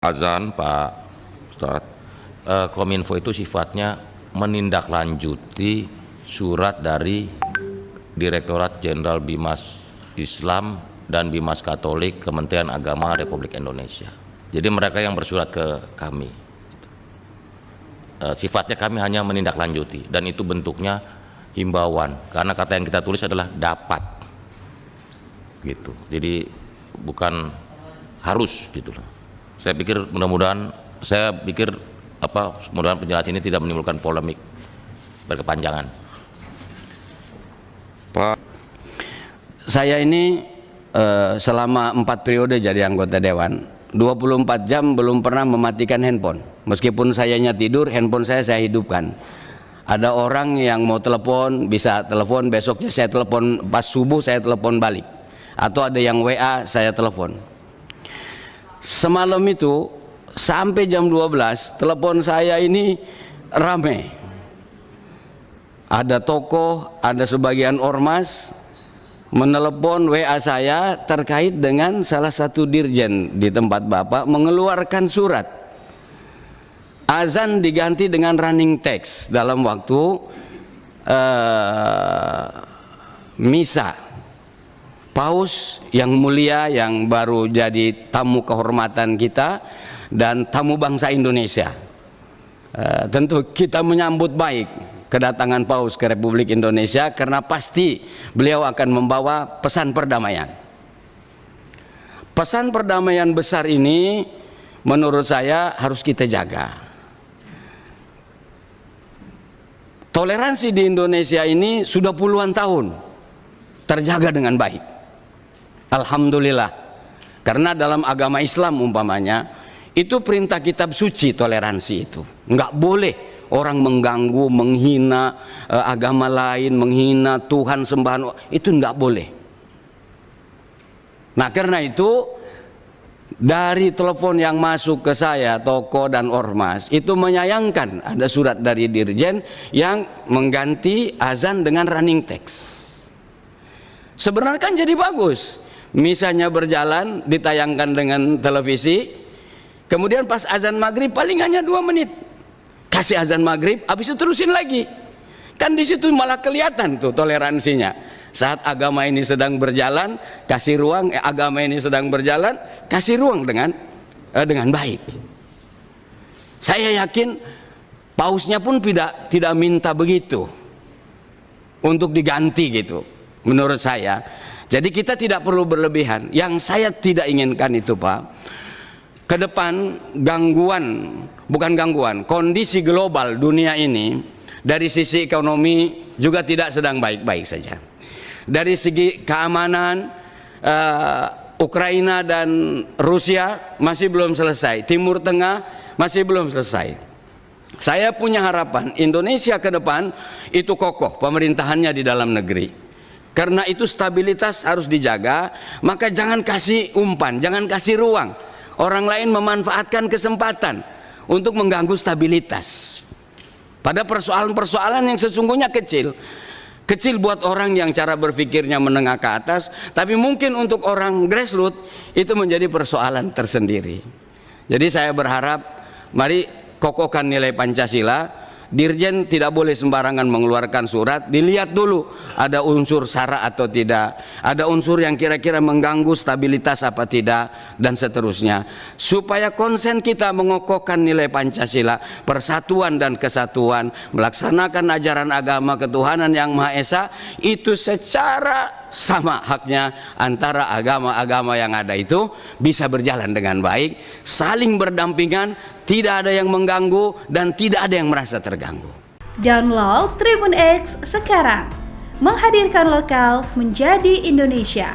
Azan, Pak Ustadz, Kominfo itu sifatnya menindaklanjuti surat dari Direktorat Jenderal Bimas Islam dan Bimas Katolik Kementerian Agama Republik Indonesia. Jadi mereka yang bersurat ke kami. Sifatnya kami hanya menindaklanjuti, dan itu bentuknya himbauan, karena kata yang kita tulis adalah dapat, gitu. Jadi bukan harus, gitu loh. Saya pikir mudah-mudahan penjelasan ini tidak menimbulkan polemik berkepanjangan. Pak, saya ini selama 4 periode jadi anggota dewan, 24 jam belum pernah mematikan handphone. Meskipun sayanya tidur, handphone saya hidupkan. Ada orang yang mau telepon, bisa telepon, besoknya saya telepon, pas subuh saya telepon balik. Atau ada yang WA, saya telepon. Semalam itu sampai jam 12 telepon saya ini rame. Ada tokoh, ada sebagian ormas menelepon WA saya terkait dengan salah satu dirjen di tempat Bapak mengeluarkan surat azan diganti dengan running text dalam waktu misa. Paus yang mulia yang baru jadi tamu kehormatan kita dan tamu bangsa Indonesia, tentu kita menyambut baik kedatangan Paus ke Republik Indonesia karena pasti beliau akan membawa pesan perdamaian. Pesan perdamaian besar ini menurut saya harus kita jaga. Toleransi di Indonesia ini sudah puluhan tahun terjaga dengan baik. Alhamdulillah, karena dalam agama Islam umpamanya itu perintah kitab suci toleransi itu. Nggak boleh orang mengganggu, menghina agama lain, menghina Tuhan sembahan, itu nggak boleh. Nah karena itu dari telepon yang masuk ke saya, toko dan ormas itu menyayangkan ada surat dari dirjen yang mengganti azan dengan running text. Sebenarnya kan jadi bagus. Misalnya berjalan ditayangkan dengan televisi, kemudian pas azan maghrib paling hanya 2 menit kasih azan maghrib, habis itu terusin lagi. Kan di situ malah kelihatan tuh toleransinya. Saat agama ini sedang berjalan, kasih ruang, agama ini sedang berjalan, kasih ruang dengan baik. Saya yakin pausnya pun tidak minta begitu untuk diganti gitu, menurut saya. Jadi kita tidak perlu berlebihan. Yang saya tidak inginkan itu Pak, ke depan kondisi global dunia ini dari sisi ekonomi juga tidak sedang baik-baik saja. Dari segi keamanan, Ukraina dan Rusia masih belum selesai, Timur Tengah masih belum selesai. Saya punya harapan Indonesia ke depan itu kokoh pemerintahannya di dalam negeri. Karena itu stabilitas harus dijaga, maka jangan kasih umpan, jangan kasih ruang orang lain memanfaatkan kesempatan untuk mengganggu stabilitas. Pada persoalan-persoalan yang sesungguhnya kecil buat orang yang cara berpikirnya menengah ke atas, tapi mungkin untuk orang grassroots itu menjadi persoalan tersendiri. Jadi saya berharap mari kokohkan nilai Pancasila. Dirjen tidak boleh sembarangan mengeluarkan surat, dilihat dulu ada unsur sara atau tidak, ada unsur yang kira-kira mengganggu stabilitas apa tidak, dan seterusnya, supaya konsen kita mengokohkan nilai Pancasila, persatuan dan kesatuan, melaksanakan ajaran agama ketuhanan yang Maha Esa itu secara sama haknya antara agama-agama yang ada itu bisa berjalan dengan baik, saling berdampingan, tidak ada yang mengganggu dan tidak ada yang merasa terganggu. Download Tribun X sekarang, menghadirkan lokal menjadi Indonesia.